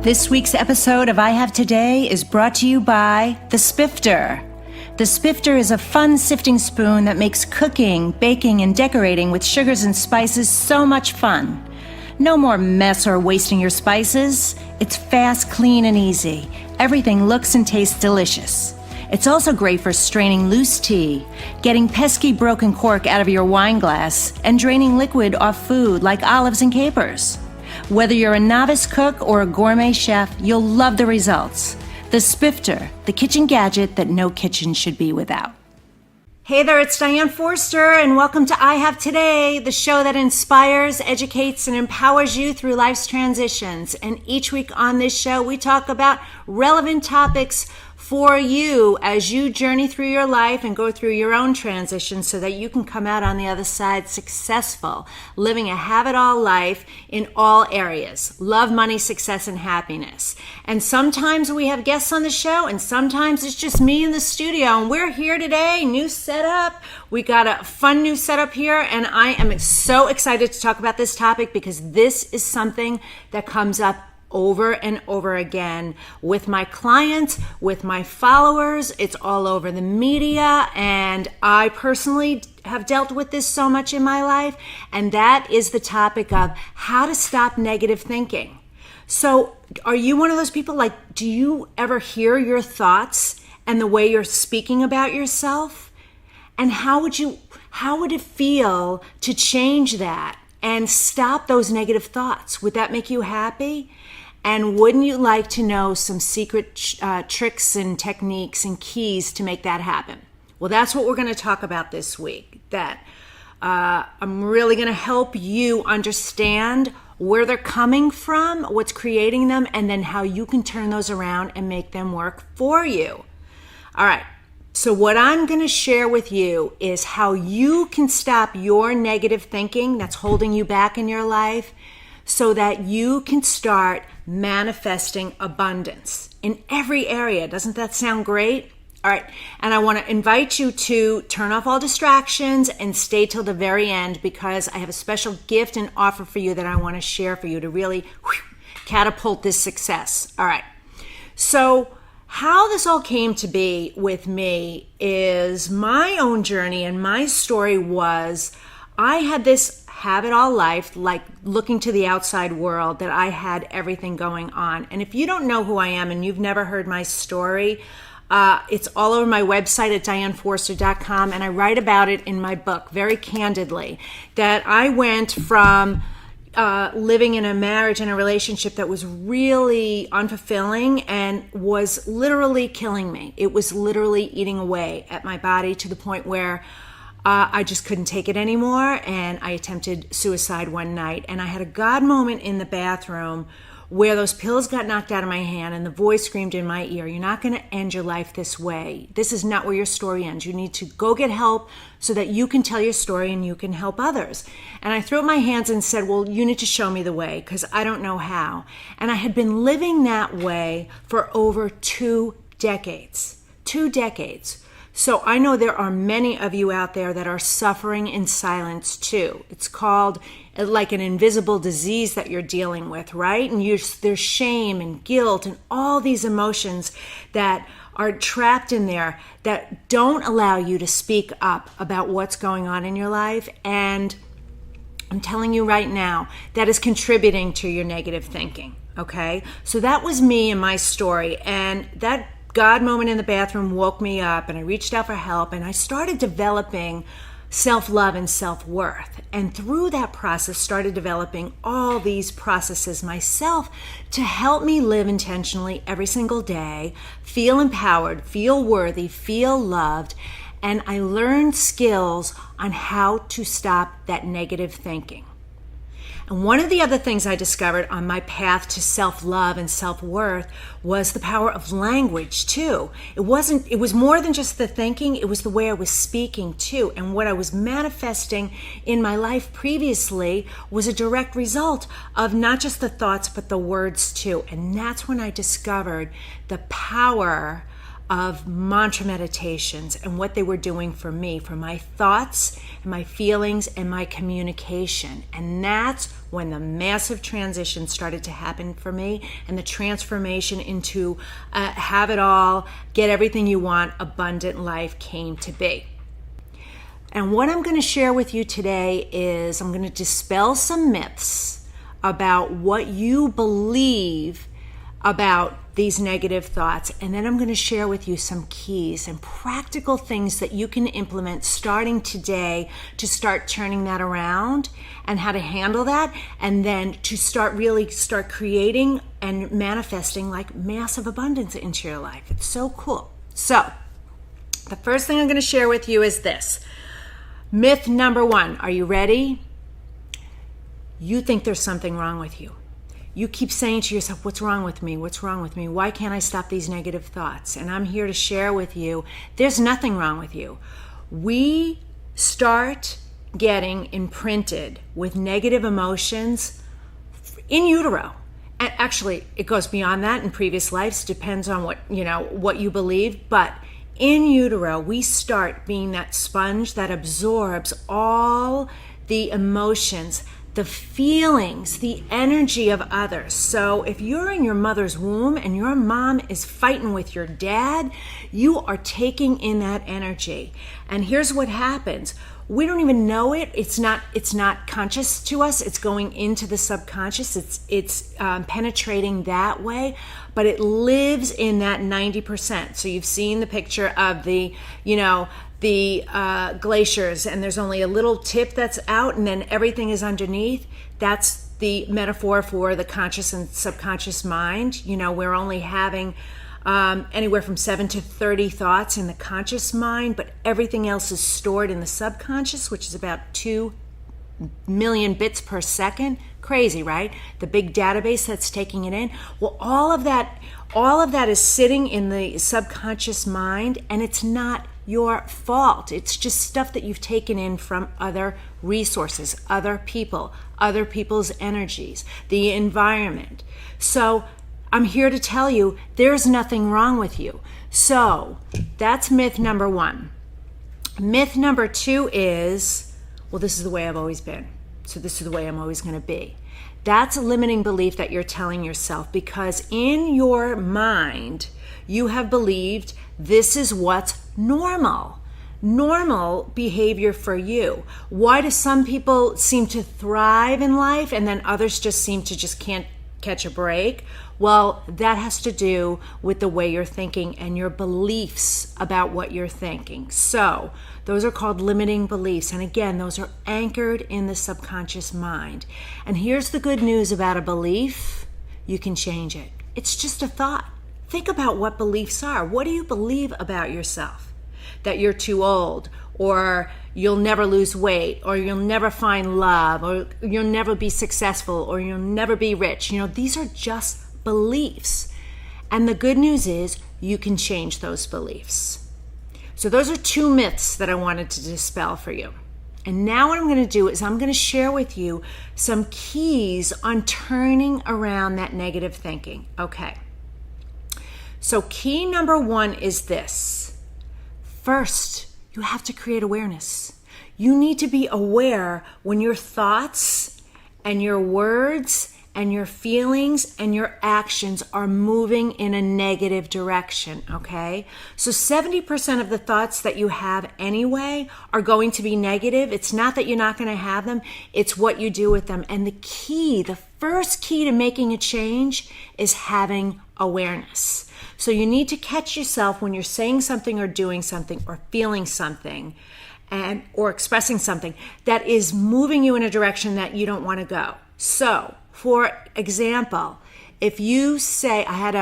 This week's episode of I Have Today is brought to you by the Spifter. The Spifter is a fun sifting spoon that makes cooking, baking, and decorating with sugars and spices so much fun. No more mess or wasting your spices. It's fast, clean, and easy. Everything looks and tastes delicious. It's also great for straining loose tea, getting pesky broken cork out of your wine glass, and draining liquid off food like olives and capers. Whether you're a novice cook or a gourmet chef, you'll love the results. The Spifter, the kitchen gadget that no kitchen should be without. Hey there, it's Diane Forster, and welcome to I Have Today, the show that inspires, educates, and empowers you through life's transitions. And each week on this show, we talk about relevant topics for you as you journey through your life and go through your own transition so that you can come out on the other side successful, living a have-it-all life in all areas: love, money, success, and happiness. And sometimes we have guests on the show, and sometimes it's just me in the studio, and we're here today, new setup. We got a fun new setup here, and I am so excited to talk about this topic because this is something that comes up over and over again with my clients, with my followers. It's all over the media, and I personally have dealt with this so much in my life, and that is the topic of how to stop negative thinking. So are you one of those people, like, do you ever hear your thoughts and the way you're speaking about yourself? And how would it feel to change that and stop those negative thoughts? Would that make you happy? And wouldn't you like to know some secret tricks and techniques and keys to make that happen? Well, that's what we're going to talk about this week. That I'm really going to help you understand where they're coming from, what's creating them, and then how you can turn those around and make them work for you. All right. So what I'm going to share with you is how you can stop your negative thinking that's holding you back in your life so that you can start manifesting abundance in every area. Doesn't that sound great? All right. And I want to invite you to turn off all distractions and stay till the very end, because I have a special gift and offer for you that I want to share for you to really catapult this success. All right. So how this all came to be with me is my own journey, and my story was I had this have-it-all life, like looking to the outside world, that I had everything going on. And if you don't know who I am and you've never heard my story, it's all over my website at dianeforster.com, and I write about it in my book very candidly, that I went from living in a marriage and a relationship that was really unfulfilling and was literally killing me. It was literally eating away at my body to the point where I just couldn't take it anymore, and I attempted suicide one night. And I had a God moment in the bathroom where those pills got knocked out of my hand and the voice screamed in my ear, "You're not going to end your life this way. This is not where your story ends. You need to go get help so that you can tell your story and you can help others." And I threw up my hands and said, "Well, you need to show me the way, because I don't know how." And I had been living that way for over 2 decades. 2 decades. So I know there are many of you out there that are suffering in silence too. It's called like an invisible disease that you're dealing with, right? And there's shame and guilt and all these emotions that are trapped in there that don't allow you to speak up about what's going on in your life. And I'm telling you right now, that is contributing to your negative thinking, okay? So that was me and my story, and that God moment in the bathroom woke me up, and I reached out for help, and I started developing self-love and self-worth. And through that process, started developing all these processes myself to help me live intentionally every single day, feel empowered, feel worthy, feel loved. And I learned skills on how to stop that negative thinking. And one of the other things I discovered on my path to self-love and self-worth was the power of language too. It was more than just the thinking, it was the way I was speaking too. And what I was manifesting in my life previously was a direct result of not just the thoughts, but the words too. And that's when I discovered the power of mantra meditations and what they were doing for me, for my thoughts and my feelings and my communication. And that's when the massive transition started to happen for me, and the transformation into have it all, get everything you want, abundant life came to be. And what I'm going to share with you today is I'm going to dispel some myths about what you believe about these negative thoughts, and then I'm going to share with you some keys and practical things that you can implement starting today to start turning that around and how to handle that, and then to start creating and manifesting like massive abundance into your life. It's so cool. So the first thing I'm going to share with you is this. Myth number 1. Are you ready? You think there's something wrong with you. You keep saying to yourself, what's wrong with me? What's wrong with me? Why can't I stop these negative thoughts? And I'm here to share with you, there's nothing wrong with you. We start getting imprinted with negative emotions in utero. And actually, it goes beyond that in previous lives. Depends on what you believe. But in utero, we start being that sponge that absorbs all the emotions, the feelings, the energy of others. So if you're in your mother's womb and your mom is fighting with your dad, you are taking in that energy. And here's what happens. We don't even know it. It's not conscious to us. It's going into the subconscious. It's penetrating that way, but it lives in that 90%. So you've seen the picture of the glaciers, and there's only a little tip that's out and then everything is underneath. That's the metaphor for the conscious and subconscious mind. We're only having anywhere from 7 to 30 thoughts in the conscious mind, but everything else is stored in the subconscious, which is about 2 million bits per second. Crazy, right? The big database that's taking it in. Well, all of that is sitting in the subconscious mind, and it's not your fault. It's just stuff that you've taken in from other resources, other people, other people's energies, the environment. So I'm here to tell you there's nothing wrong with you. So that's myth number 1. Myth number 2 is, well, this is the way I've always been, so this is the way I'm always going to be. That's a limiting belief that you're telling yourself, because in your mind, you have believed this is what's normal behavior for you. Why do some people seem to thrive in life and then others just seem to just can't catch a break? Well, that has to do with the way you're thinking and your beliefs about what you're thinking. So those are called limiting beliefs. And again, those are anchored in the subconscious mind. And here's the good news about a belief. You can change it. It's just a thought. Think about what beliefs are. What do you believe about yourself? That you're too old, or you'll never lose weight, or you'll never find love, or you'll never be successful, or you'll never be rich. These are just beliefs. And the good news is you can change those beliefs. So those are 2 myths that I wanted to dispel for you. And now what I'm going to do is I'm going to share with you some keys on turning around that negative thinking. Okay. So key number 1 is this. First, you have to create awareness. You need to be aware when your thoughts and your words and your feelings and your actions are moving in a negative direction, okay? So 70% of the thoughts that you have anyway are going to be negative. It's not that you're not going to have them, it's what you do with them. And the first key to making a change is having awareness. So you need to catch yourself when you're saying something or doing something or feeling something or expressing something that is moving you in a direction that you don't want to go. So, for example, if you say, I had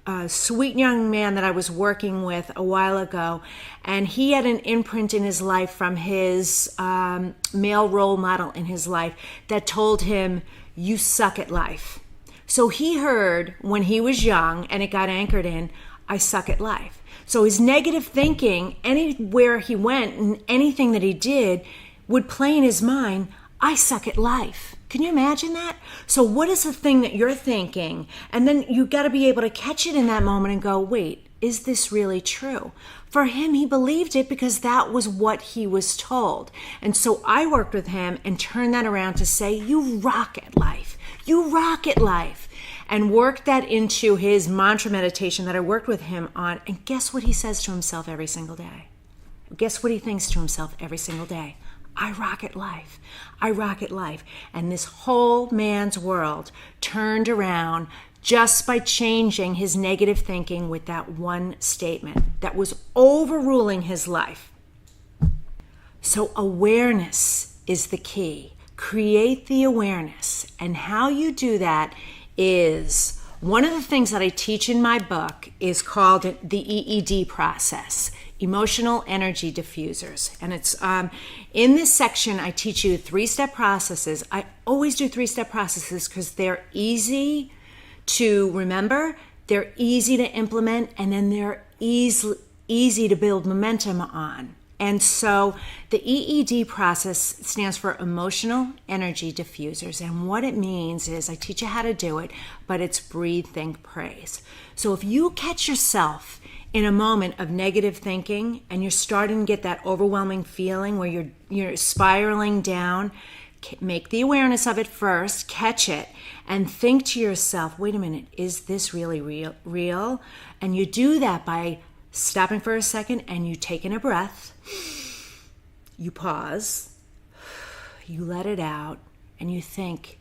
a sweet young man that I was working with a while ago, and he had an imprint in his life from his male role model in his life that told him, you suck at life. So he heard when he was young, and it got anchored in, I suck at life. So his negative thinking, anywhere he went and anything that he did would play in his mind, I suck at life. Can you imagine that? So what is the thing that you're thinking? And then you got to be able to catch it in that moment and go, wait, is this really true? For him, he believed it because that was what he was told. And so I worked with him and turned that around to say, you rock at life. You rock at life. And worked that into his mantra meditation that I worked with him on. And guess what he says to himself every single day? Guess what he thinks to himself every single day? I rock at life. I rock at life. And this whole man's world turned around just by changing his negative thinking with that one statement that was overruling his life. So awareness is the key. Create the awareness. And how you do that is one of the things that I teach in my book is called the EED process, Emotional Energy Diffusers. And it's in this section, I teach you 3-step processes. I always do 3-step processes because they're easy to remember, they're easy to implement, and then they're easy to build momentum on. And so the EED process stands for Emotional Energy Diffusers. And what it means is I teach you how to do it, but it's breathe, think, praise. So if you catch yourself in a moment of negative thinking and you're starting to get that overwhelming feeling where you're spiraling down, make the awareness of it first, catch it, and think to yourself, wait a minute, is this really real? And you do that by stopping for a second and you take in a breath, you pause, you let it out, and you think,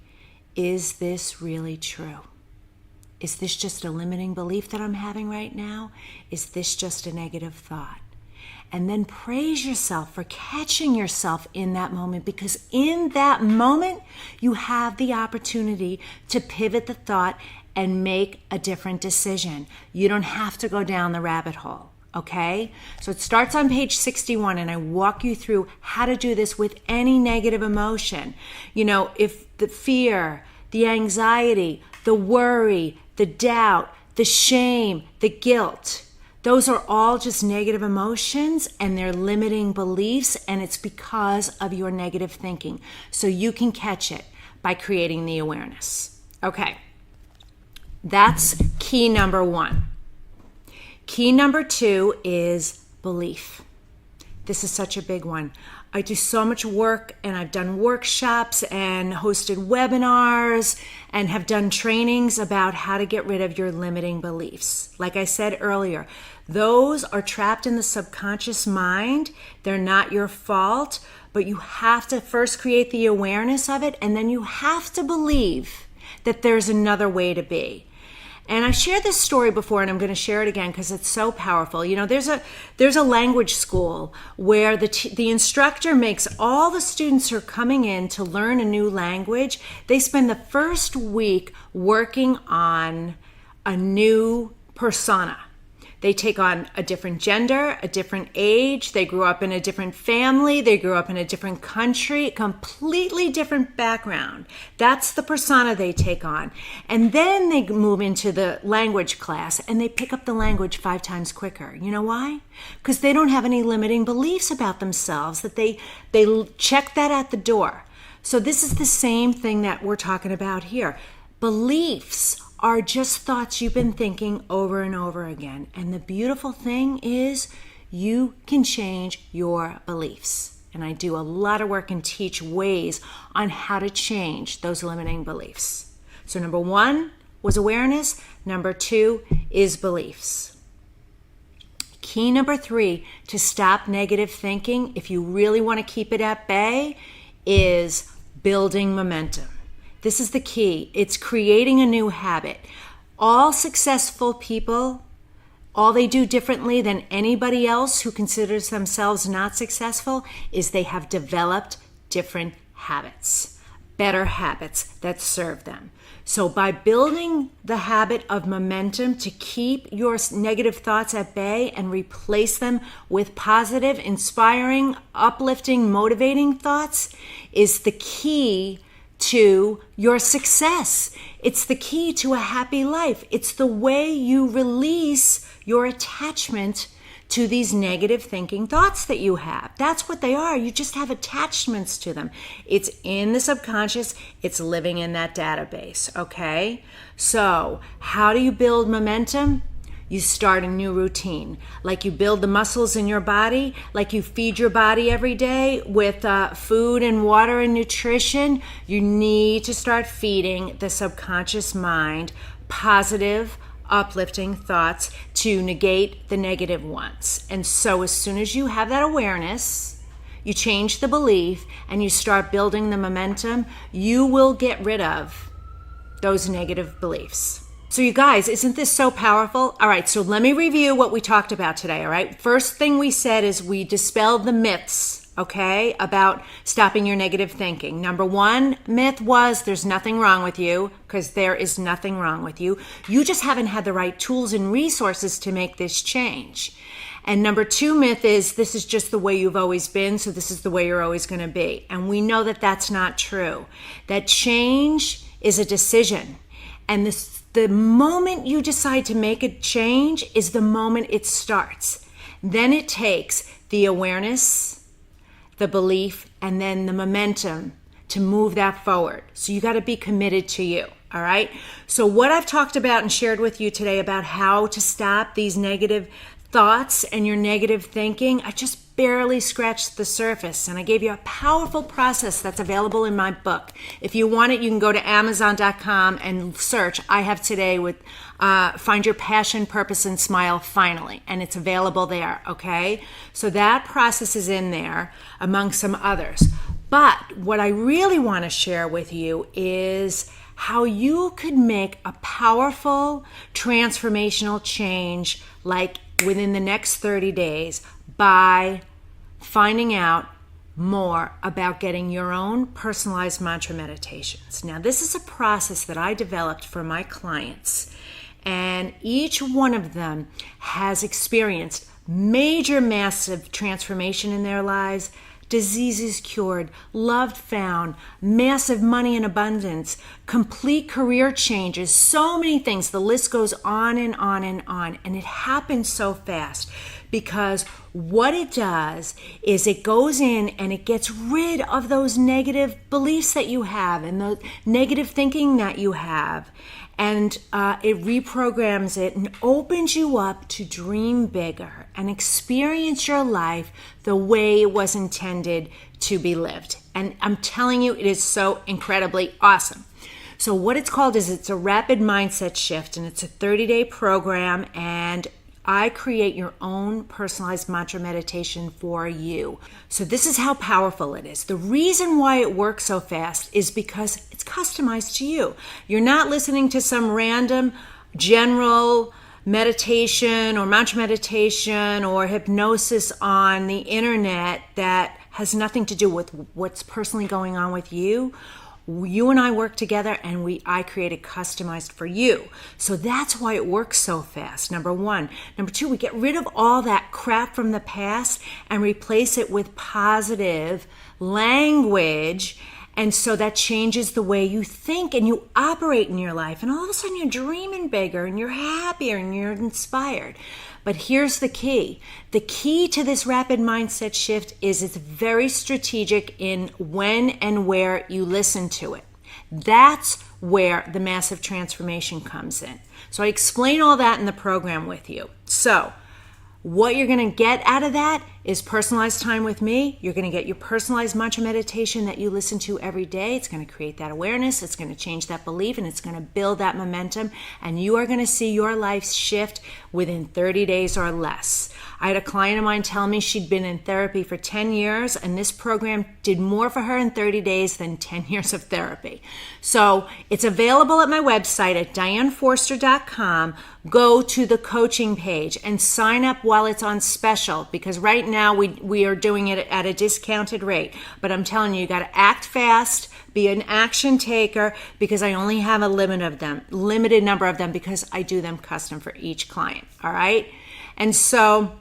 is this really true? Is this just a limiting belief that I'm having right now? Is this just a negative thought? And then praise yourself for catching yourself in that moment, because in that moment, you have the opportunity to pivot the thought and make a different decision. You don't have to go down the rabbit hole, okay? So it starts on page 61, and I walk you through how to do this with any negative emotion. You know, if the fear, the anxiety, the worry, the doubt, the shame, the guilt, those are all just negative emotions and they're limiting beliefs, and it's because of your negative thinking. So you can catch it by creating the awareness. Okay, that's key number 1. Key number 2 is belief. This is such a big one. I do so much work, and I've done workshops and hosted webinars and have done trainings about how to get rid of your limiting beliefs. Like I said earlier, those are trapped in the subconscious mind. They're not your fault, but you have to first create the awareness of it, and then you have to believe that there's another way to be. And I've shared this story before, and I'm going to share it again because it's so powerful. You know, there's a language school where the instructor makes all the students who are coming in to learn a new language, they spend the first week working on a new persona. They take on a different gender, a different age, they grew up in a different family, they grew up in a different country, completely different background. That's the persona they take on. And then they move into the language class and they pick up the language 5 times quicker. You know why? Because they don't have any limiting beliefs about themselves, that they check that at the door. So this is the same thing that we're talking about here. Beliefs are just thoughts you've been thinking over and over again. And the beautiful thing is you can change your beliefs. And I do a lot of work and teach ways on how to change those limiting beliefs. So number 1 was awareness. Number 2 is beliefs. Key number 3 to stop negative thinking, if you really want to keep it at bay, is building momentum. This is the key. It's creating a new habit. All successful people, all they do differently than anybody else who considers themselves not successful is they have developed different habits, better habits that serve them. So by building the habit of momentum to keep your negative thoughts at bay and replace them with positive, inspiring, uplifting, motivating thoughts is the key to your success. It's the key to a happy life. It's the way you release your attachment to these negative thinking thoughts that you have. That's what they are. You just have attachments to them. It's in the subconscious. It's living in that database, okay? So how do you build momentum? you start a new routine. Like you build the muscles in your body, like you feed your body every day with food and water and nutrition, you need to start feeding the subconscious mind positive, uplifting thoughts to negate the negative ones. And so as soon as you have that awareness, you change the belief and you start building the momentum, you will get rid of those negative beliefs. So you guys, isn't this so powerful? All right, so let me review what we talked about today, all right? First thing we said is we dispelled the myths, okay, about stopping your negative thinking. Number one myth was there's nothing wrong with you, because there is nothing wrong with you. You just haven't had the right tools and resources to make this change. And number two myth is this is just the way you've always been, so this is the way you're always going to be. And we know that that's not true. That change is a decision. And the moment you decide to make a change is the moment it starts. Then it takes the awareness, the belief, and then the momentum to move that forward. So you got to be committed to you. All right. So what I've talked about and shared with you today about how to stop these negative thoughts and your negative thinking, I just barely scratched the surface, and I gave you a powerful process that's available in my book. If you want it, you can go to Amazon.com and search I Have Today with Find Your Passion, Purpose, and Smile Finally, and it's available there, okay? So that process is in there among some others. But what I really want to share with you is how you could make a powerful transformational change like within the next 30 days by finding out more about getting your own personalized mantra meditations. Now, this is a process that I developed for my clients, and each one of them has experienced major, massive transformation in their lives, diseases cured, love found, massive money in abundance, complete career changes, so many things. The list goes on and on and on. And it happens so fast because what it does is it goes in and it gets rid of those negative beliefs that you have and the negative thinking that you have. And it reprograms it and opens you up to dream bigger and experience your life the way it was intended to be lived. And I'm telling you, it is so incredibly awesome. So what it's called is it's a rapid mindset shift, and it's a 30-day program, and I create your own personalized mantra meditation for you. So this is how powerful it is. The reason why it works so fast is because it's customized to you. You're not listening to some random general meditation or mantra meditation or hypnosis on the internet that has nothing to do with what's personally going on with you. You and I work together, and I create it customized for you. So that's why it works so fast, number one. Number two, we get rid of all that crap from the past and replace it with positive language. And so that changes the way you think and you operate in your life. And all of a sudden you're dreaming bigger and you're happier and you're inspired. But here's the key. The key to this rapid mindset shift is it's very strategic in when and where you listen to it. That's where the massive transformation comes in. So I explain all that in the program with you. So what you're going to get out of that is personalized time with me. You're going to get your personalized mantra meditation that you listen to every day. It's going to create that awareness. It's going to change that belief, and it's going to build that momentum. And you are going to see your life shift within 30 days or less. I had a client of mine tell me she'd been in therapy for 10 years, and this program did more for her in 30 days than 10 years of therapy. So it's available at my website at dianeforster.com. Go to the coaching page and sign up while it's on special, because right now we are doing it at a discounted rate. But I'm telling you, you got to act fast, be an action taker, because I only have a limited number of them, because I do them custom for each client. All right. And so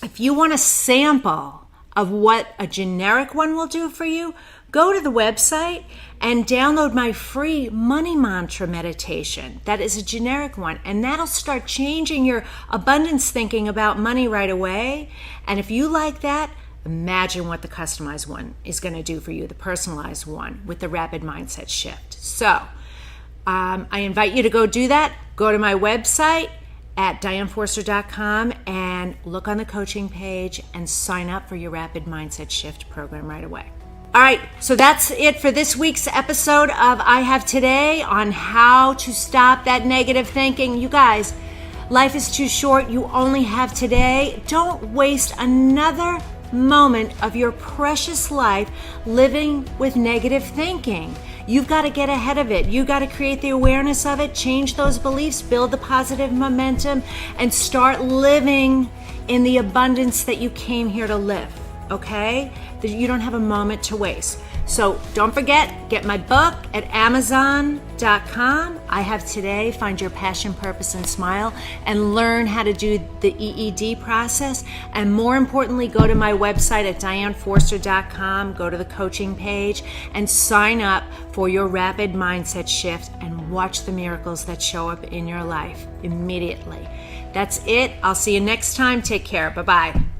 if you want a sample of what a generic one will do for you, go to the website and download my free money mantra meditation. That is a generic one, and that'll start changing your abundance thinking about money right away. And if you like that, imagine what the customized one is going to do for you, the personalized one with the rapid mindset shift. So I invite you to go do that. Go to my website at dianeforster.com and look on the coaching page and sign up for your Rapid Mindset Shift program right away. All right, so that's it for this week's episode of I Have Today on how to stop that negative thinking. You guys, life is too short. You only have today. Don't waste another moment of your precious life living with negative thinking. You've got to get ahead of it. You've got to create the awareness of it, change those beliefs, build the positive momentum, and start living in the abundance that you came here to live, okay? That you don't have a moment to waste. So don't forget, get my book at Amazon.com. I Have Today, Find Your Passion, Purpose, and Smile, and learn how to do the EED process. And more importantly, go to my website at DianeForster.com, go to the coaching page, and sign up for your Rapid Mindset Shift and watch the miracles that show up in your life immediately. That's it. I'll see you next time. Take care. Bye-bye.